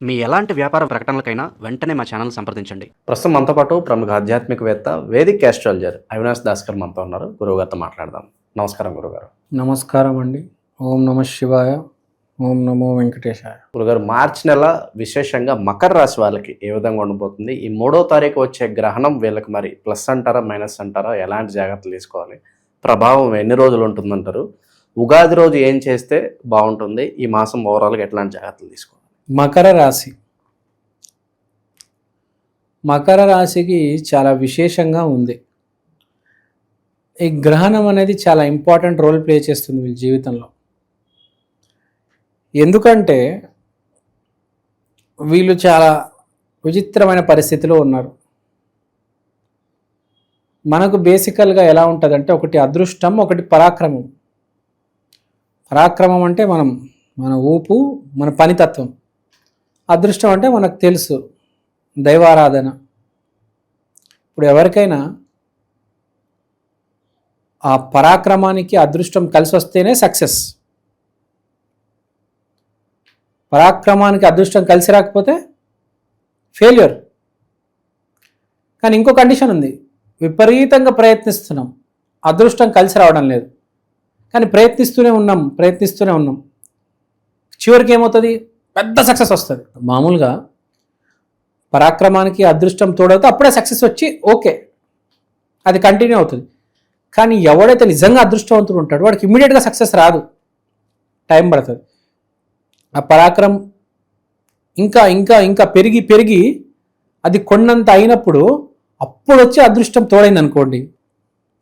మీ ఎలాంటి వ్యాపార ప్రకటనలకైనా వెంటనే మా ఛానల్ సంప్రదించండి. ప్రస్తుతం మనతో పాటు ప్రముఖ ఆధ్యాత్మికవేత్త వేదిక్ ఆస్ట్రాలజర్ అవినాష్ దాస్కర్ మనతో ఉన్నారు. గురువుగారితో మాట్లాడదాం. నమస్కారం గురుగారు. నమస్కారం అండి. ఓం నమ శివాయ, ఓం నమో వెంకటేశాయ. గురుగారు, మార్చి నెల విశేషంగా మకర రాశి వాళ్ళకి ఏ విధంగా ఉండబోతుంది? ఈ 3వ తారీఖు వచ్చే గ్రహణం వీళ్ళకి మరి ప్లస్ అంటారా, మైనస్ అంటారా? ఎలాంటి జాగ్రత్తలు తీసుకోవాలి? ప్రభావం ఎన్ని రోజులు ఉంటుందంటారు? ఉగాది రోజు ఏం చేస్తే బాగుంటుంది? ఈ మాసం ఓవరాల్గా ఎట్లాంటి జాగ్రత్తలు తీసుకోవాలి? మకర రాశి, మకర రాశికి చాలా విశేషంగా ఉంది. ఈ గ్రహణం అనేది చాలా ఇంపార్టెంట్ రోల్ ప్లే చేస్తుంది వీళ్ళ జీవితంలో. ఎందుకంటే వీళ్ళు చాలా విచిత్రమైన పరిస్థితిలో ఉన్నారు. మనకు బేసికల్గా ఎలా ఉంటుందంటే, ఒకటి అదృష్టం, ఒకటి పరాక్రమం. పరాక్రమం అంటే మన ఊపు, మన పనితత్వం. అదృష్టం అంటే మనకు తెలుసు, దైవారాధన. ఇప్పుడు ఎవరికైనా ఆ పరాక్రమానికి అదృష్టం కలిసి వస్తేనే సక్సెస్. పరాక్రమానికి అదృష్టం కలిసి రాకపోతే ఫెయిల్యూర్. కానీ ఇంకో కండిషన్ ఉంది, విపరీతంగా ప్రయత్నిస్తున్నాం, అదృష్టం కలిసి రావడం లేదు, కానీ ప్రయత్నిస్తూనే ఉన్నాం. చివరికి ఏమవుతుంది? పెద్ద సక్సెస్ వస్తుంది. మామూలుగా పరాక్రమానికి అదృష్టం తోడవుతే అప్పుడే సక్సెస్ వచ్చి ఓకే, అది కంటిన్యూ అవుతుంది. కానీ ఎవడైతే నిజంగా అదృష్టవంతుడు ఉంటాడో వాడికి ఇమ్మీడియట్గా సక్సెస్ రాదు, టైం పడుతుంది. ఆ పరాక్రమం ఇంకా ఇంకా ఇంకా పెరిగి పెరిగి అది కొన్నంత అయినప్పుడు అప్పుడు వచ్చి అదృష్టం తోడైంది అనుకోండి,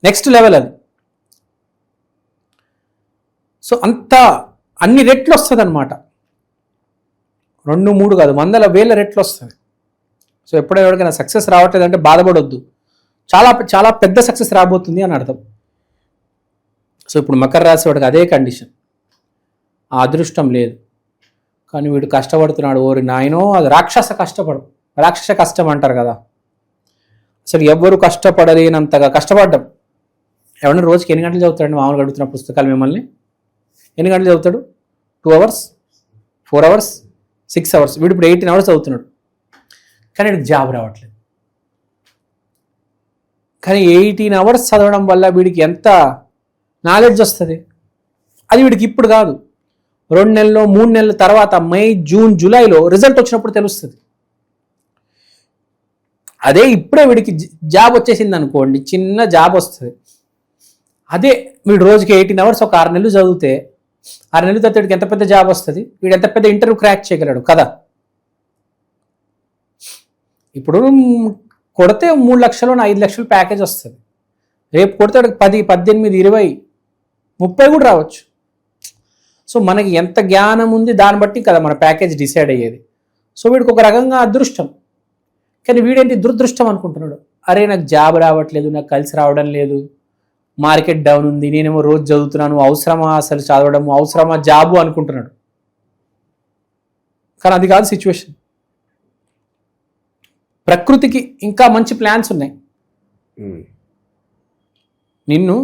నెక్స్ట్ లెవెల్ అది. సో అన్ని రెట్లు వస్తుంది అనమాట. 2, 3 కాదు, 100,000 రెట్లు వస్తుంది. సో ఎప్పుడైనా ఎవరికైనా సక్సెస్ రావట్లేదంటే బాధపడొద్దు, చాలా చాలా పెద్ద సక్సెస్ రాబోతుంది అని అర్థం. సో ఇప్పుడు మకర రాశి వాడికి అదే కండిషన్, ఆ అదృష్టం లేదు. కానీ వీడు కష్టపడుతున్నాడు. ఓరి నాయనో, అది రాక్షస కష్టం అంటారు కదా. అసలు ఎవ్వరు కష్టపడలేనంతగా కష్టపడ్డం. ఎవరైనా రోజుకి ఎన్ని గంటలు చదువుతాడండి? మామూలుగా అడుగుతున్న పుస్తకాలు మిమ్మల్ని, ఎన్ని గంటలు చదువుతాడు? 2 అవర్స్, 4 అవర్స్, 6 అవర్స్. వీడు ఇప్పుడు 18 అవర్స్ చదువుతున్నాడు, కానీ వీడికి జాబ్ రావట్లేదు. కానీ 18 అవర్స్ చదవడం వల్ల వీడికి ఎంత నాలెడ్జ్ వస్తుంది? అది వీడికి ఇప్పుడు కాదు, 2 నెలలు 3 నెలల తర్వాత, మే, జూన్, జూలైలో రిజల్ట్ వచ్చినప్పుడు తెలుస్తుంది. అదే ఇప్పుడే వీడికి జాబ్ వచ్చేసింది అనుకోండి, చిన్న జాబ్ వస్తుంది. అదే వీడు రోజుకి 18 అవర్స్ ఒక 6 నెలలు చదివితే, 6 నెలల తర్వాత వీడికి ఎంత పెద్ద జాబ్ వస్తుంది, వీడు ఎంత పెద్ద ఇంటర్వ్యూ క్రాక్ చేయగలడు కదా. ఇప్పుడు కొడితే 3 లక్షలు 5 లక్షలు ప్యాకేజ్ వస్తుంది. రేపు కొడితే వాడికి 10, 18, 20, 30 కూడా రావచ్చు. సో మనకి ఎంత జ్ఞానం ఉంది దాన్ని బట్టి కదా మన ప్యాకేజ్ డిసైడ్ అయ్యేది. సో వీడికి ఒక రకంగా అదృష్టం, కానీ వీడేంటి దురదృష్టం అనుకుంటున్నాడు. అరే నాకు జాబ్ రావట్లేదు, నాకు కలిసి రావడం లేదు, మార్కెట్ డౌన్ ఉంది, నేనేమో రోజు చదువుతున్నాను, అవసరమా అసలు చదవడము, అవసరమా జాబు అనుకుంటున్నాడు. కానీ అది కాదు సిచ్యువేషన్. ప్రకృతికి ఇంకా మంచి ప్లాన్స్ ఉన్నాయి. నిన్ను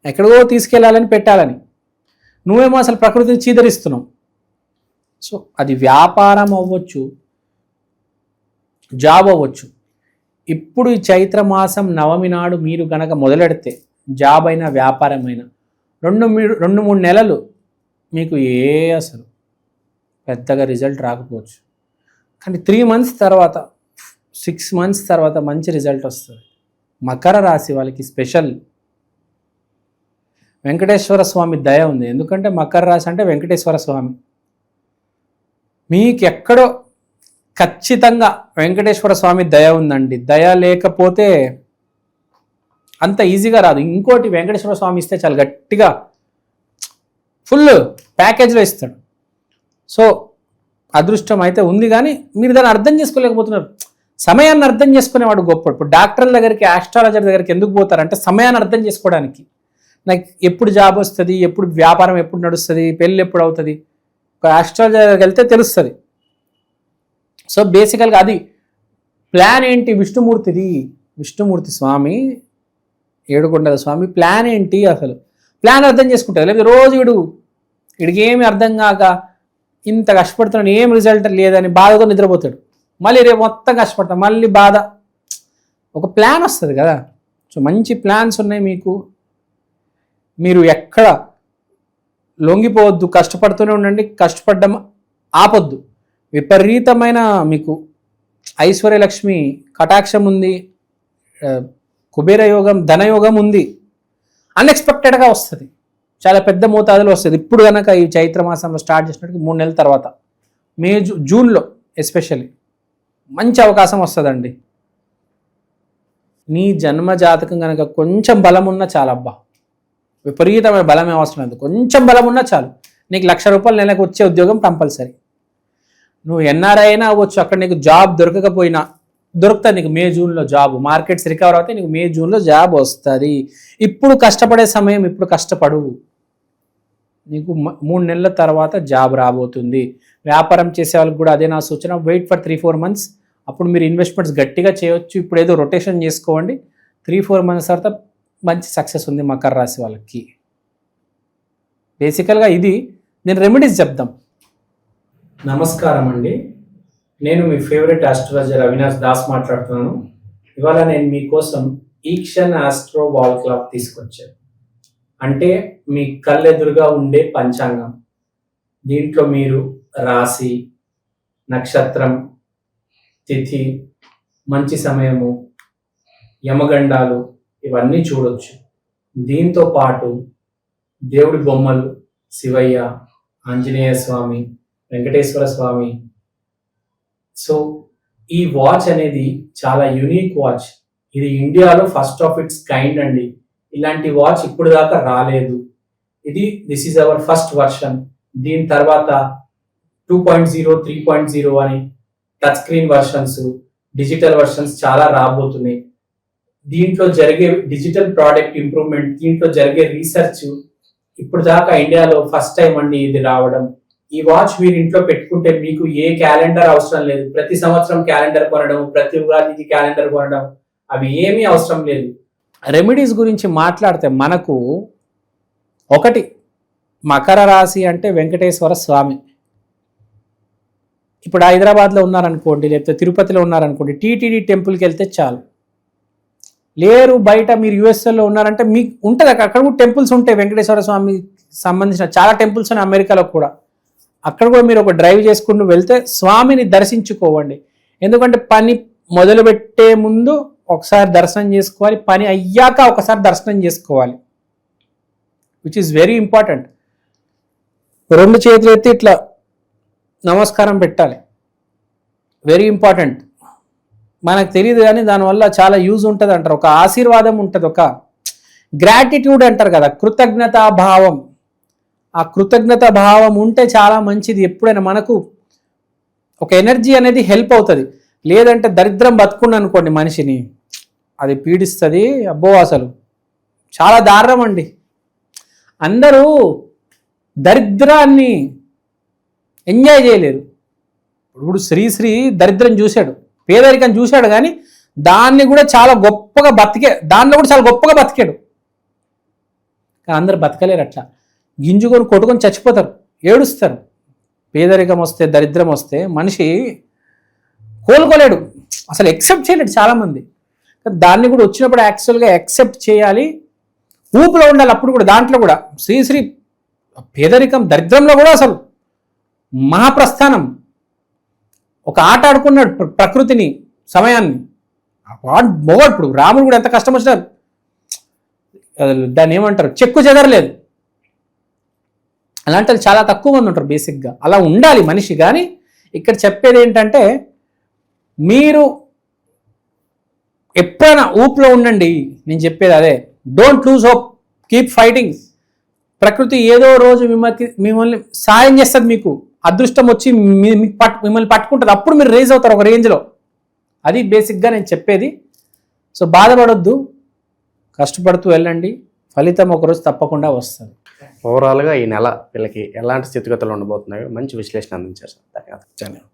ఎక్కడికో తీసుకెళ్లాలని, పెట్టాలని, నువ్వేమో అసలు ప్రకృతిని చీదరిస్తున్నావు. సో అది వ్యాపారం అవ్వచ్చు, జాబ్ అవ్వచ్చు. ఇప్పుడు ఈ చైత్ర మాసం నవమి నాడు మీరు గనక మొదలెడితే, జాబ్ అయినా వ్యాపారం అయినా 2-3 నెలలు మీకు అసలు పెద్దగా రిజల్ట్ రాకపోవచ్చు. కానీ 3 మంత్స్ తర్వాత, 6 మంత్స్ తర్వాత మంచి రిజల్ట్ వస్తుంది. మకర రాశి వాళ్ళకి స్పెషల్ వెంకటేశ్వర స్వామి దయ ఉంది. ఎందుకంటే మకర రాశి అంటే వెంకటేశ్వర స్వామి. మీకు ఎక్కడో ఖచ్చితంగా వెంకటేశ్వర స్వామి దయ ఉందండి. దయ లేకపోతే అంత ఈజీగా రాదు. ఇంకోటి, వెంకటేశ్వర స్వామి ఇస్తే చాలా గట్టిగా ఫుల్ ప్యాకేజ్లో ఇస్తాడు. సో అదృష్టం అయితే ఉంది, కానీ మీరు దాన్ని అర్థం చేసుకోలేకపోతున్నారు. సమయాన్ని అర్థం చేసుకునేవాడు గొప్ప. ఇప్పుడు డాక్టర్ల దగ్గరికి, ఆస్ట్రాలజర్ దగ్గరికి ఎందుకు పోతారంటే సమయాన్ని అర్థం చేసుకోవడానికి. నాకు ఎప్పుడు జాబ్ వస్తుంది, ఎప్పుడు వ్యాపారం ఎప్పుడు నడుస్తుంది, పెళ్ళి ఎప్పుడు అవుతుంది, ఒక ఆస్ట్రాలజర్ దగ్గరికి వెళ్తే తెలుస్తుంది. సో బేసికల్గా అది ప్లాన్ ఏంటి? విష్ణుమూర్తి స్వామి, ఏడుకొండల స్వామి ప్లాన్ ఏంటి? అసలు ప్లాన్ అర్థం చేసుకుంటారు. లేకపోతే రోజు వీడికి ఏమి అర్థం కాక ఇంత కష్టపడుతున్నాను ఏం రిజల్ట్ లేదని బాధతో నిద్రపోతాడు. మళ్ళీ రేపు మొత్తం కష్టపడతాం, మళ్ళీ బాధ. ఒక ప్లాన్ వస్తుంది కదా. సో మంచి ప్లాన్స్ ఉన్నాయి మీకు. మీరు ఎక్కడ లొంగిపోవద్దు, కష్టపడుతూనే ఉండండి. కష్టపడడం ఆపొద్దు. విపరీతమైన మీకు ఐశ్వర్యలక్ష్మి కటాక్షం ఉంది, కుబేర యోగం, ధనయోగం ఉంది. అన్ఎక్స్పెక్టెడ్గా వస్తుంది, చాలా పెద్ద మోతాదులో వస్తుంది. ఇప్పుడు కనుక ఈ చైత్ర మాసంలో స్టార్ట్ చేసినట్టుగా 3 నెలల తర్వాత మే జూన్లో ఎస్పెషల్లీ మంచి అవకాశం వస్తుందండి. నీ జన్మ జాతకం కనుక కొంచెం బలం ఉన్నా చాలు అబ్బా. విపరీతమైన బలమే అవసరం లేదు, కొంచెం బలం ఉన్నా చాలు. నీకు ₹1,00,000 నెలకు వచ్చే ఉద్యోగం కంపల్సరీ. నువ్వు ఎన్ఆర్ఐ అయినా అవ్వచ్చు, అక్కడ నీకు జాబ్ దొరకకపోయినా దొరుకుతుంది నీకు మే జూన్లో జాబ్. మార్కెట్స్ రికవర్ అవుతాయి, నీకు మే జూన్లో జాబ్ వస్తుంది. ఇప్పుడు కష్టపడే సమయం, ఇప్పుడు కష్టపడు. నీకు 3 నెలల తర్వాత జాబ్ రాబోతుంది. వ్యాపారం చేసే వాళ్ళకి కూడా అదే నా సూచన. వెయిట్ ఫర్ 3-4 మంత్స్, అప్పుడు మీరు ఇన్వెస్ట్మెంట్స్ గట్టిగా చేయొచ్చు. ఇప్పుడు ఏదో రొటేషన్ చేసుకోండి. 3-4 మంత్స్ తర్వాత మంచి సక్సెస్ ఉంది మకర రాశి వాళ్ళకి. బేసికల్గా ఇది. నేను రెమెడీస్ చెప్దాం. నమస్కారం అండి, నేను మీ ఫేవరెట్ ఆస్ట్రాలజర్ అవినాష్ దాస్ మాట్లాడుతున్నాను. ఇవాళ నేను మీకోసం ఈక్షన్ ఆస్ట్రో వాల్ క్లాక్ తీసుకొచ్చాను. అంటే మీ కళ్ళెదురుగా ఉండే పంచాంగం. దీంట్లో మీరు రాశి, నక్షత్రం, తిథి, మంచి సమయము, యమగండాలు ఇవన్నీ చూడొచ్చు. దీంతో పాటు దేవుడి బొమ్మలు, శివయ్య, ఆంజనేయ స్వామి, వెంకటేశ్వర స్వామి. సో ఈ వాచ్ అనేది చాలా యూనిక్ వాచ్. ఇది ఇండియాలో ఫస్ట్ ఆఫ్ ఇట్స్ కైండ్ అండి. ఇలాంటి వాచ్ ఇప్పుడు దాకా రాలేదు. This is our first version. దీని తర్వాత 2.0, 3.0 అని touch screen versions, digital versions చాలా రాబోతున్నాయి. దీంట్లో జరిగే డిజిటల్ ప్రోడక్ట్ ఇంప్రూవ్మెంట్, దీంట్లో జరిగే రీసెర్చ్ ఇప్పుడు దాకా ఇండియాలో ఫస్ట్ టైం అండి ఇది రావడం. ఈ వాచ్ మీరు ఇంట్లో పెట్టుకుంటే మీకు ఏ క్యాలెండర్ అవసరం లేదు. ప్రతి సంవత్సరం క్యాలెండర్ కొనడం, ప్రతి ఉగాదికి క్యాలెండర్ కొనడం, అవి ఏమీ అవసరం లేదు. రెమెడీస్ గురించి మాట్లాడితే మనకు ఒకటి, మకర రాశి అంటే వెంకటేశ్వర స్వామి. ఇప్పుడు హైదరాబాద్లో ఉన్నారనుకోండి, లేకపోతే తిరుపతిలో ఉన్నారనుకోండి, టీటీడీ టెంపుల్కి వెళ్తే చాలు. లేరు బయట మీరు యూఎస్ఏలో ఉన్నారంటే మీకు ఉంటుంది, అక్కడ కూడా టెంపుల్స్ ఉంటాయి. వెంకటేశ్వర స్వామి సంబంధించిన చాలా టెంపుల్స్ ఉన్నాయి అమెరికాలో కూడా. అక్కడ కూడా మీరు ఒక డ్రైవ్ చేసుకుంటూ వెళ్తే స్వామిని దర్శించుకోవండి. ఎందుకంటే పని మొదలుపెట్టే ముందు ఒకసారి దర్శనం చేసుకోవాలి, పని అయ్యాక ఒకసారి దర్శనం చేసుకోవాలి, విచ్ ఈస్ వెరీ ఇంపార్టెంట్. 2 చేతులు ఎత్తి ఇట్లా నమస్కారం పెట్టాలి, వెరీ ఇంపార్టెంట్. మనకు తెలియదు కానీ దానివల్ల చాలా యూజ్ ఉంటుంది అంటారు. ఒక ఆశీర్వాదం ఉంటుంది, ఒక గ్రాటిట్యూడ్ అంటారు కదా, కృతజ్ఞతా భావం. ఆ కృతజ్ఞత భావం ఉంటే చాలా మంచిది. ఎప్పుడైనా మనకు ఒక ఎనర్జీ అనేది హెల్ప్ అవుతుంది. లేదంటే దరిద్రం బతుకున్నా అనుకోండి మనిషిని, అది పీడిస్తుంది. అబ్బో అసలు చాలా దారుణం అండి. అందరూ దరిద్రాన్ని ఎంజాయ్ చేయలేరు. ఇప్పుడు శ్రీశ్రీ దరిద్రం చూశాడు, పేదరికం చూశాడు, కానీ దాన్ని కూడా చాలా గొప్పగా దానిలో కూడా చాలా గొప్పగా బతికాడు. కానీ అందరు బతకలేరు. అట్లా గింజుకొని కొట్టుకొని చచ్చిపోతారు, ఏడుస్తారు. పేదరికం వస్తే, దరిద్రం వస్తే మనిషి కోలుకోలేడు, అసలు ఎక్సెప్ట్ చేయలేడు చాలామంది. దాన్ని కూడా వచ్చినప్పుడు యాక్చువల్గా యాక్సెప్ట్ చేయాలి, ఊపులో ఉండాలి. అప్పుడు కూడా దాంట్లో కూడా శ్రీశ్రీ పేదరికం, దరిద్రంలో కూడా అసలు మహాప్రస్థానం. ఒక ఆట ఆడుకున్నాడు ప్రకృతిని, సమయాన్ని. మొగడు. ఇప్పుడు రాముడు కూడా ఎంత కష్టం వచ్చినా దాన్ని ఏమంటారు, చెక్కు చెదరలేదు. అలాంటి వాళ్ళు చాలా తక్కువ మంది ఉంటారు బేసిక్గా. అలా ఉండాలి మనిషి. కానీ ఇక్కడ చెప్పేది ఏంటంటే, మీరు ఎప్పుడైనా ఊపులో ఉండండి. నేను చెప్పేది అదే, don't lose hope, keep fighting. ప్రకృతి ఏదో రోజు మిమ్మల్ని సాయం చేస్తుంది. మీకు అదృష్టం వచ్చి మిమ్మల్ని పట్టుకుంటుంది. అప్పుడు మీరు రేజ్ అవుతారు ఒక రేంజ్లో. అది బేసిక్గా నేను చెప్పేది. సో బాధపడొద్దు, కష్టపడుతూ వెళ్ళండి, ఫలితం ఒకరోజు తప్పకుండా వస్తుంది. ఓవరాల్గా ఈ నెల వీళ్ళకి ఎలాంటి స్థితిగతులు ఉండబోతున్నాయో మంచి విశ్లేషణ అందించారు సార్. ధన్యవాదాలు.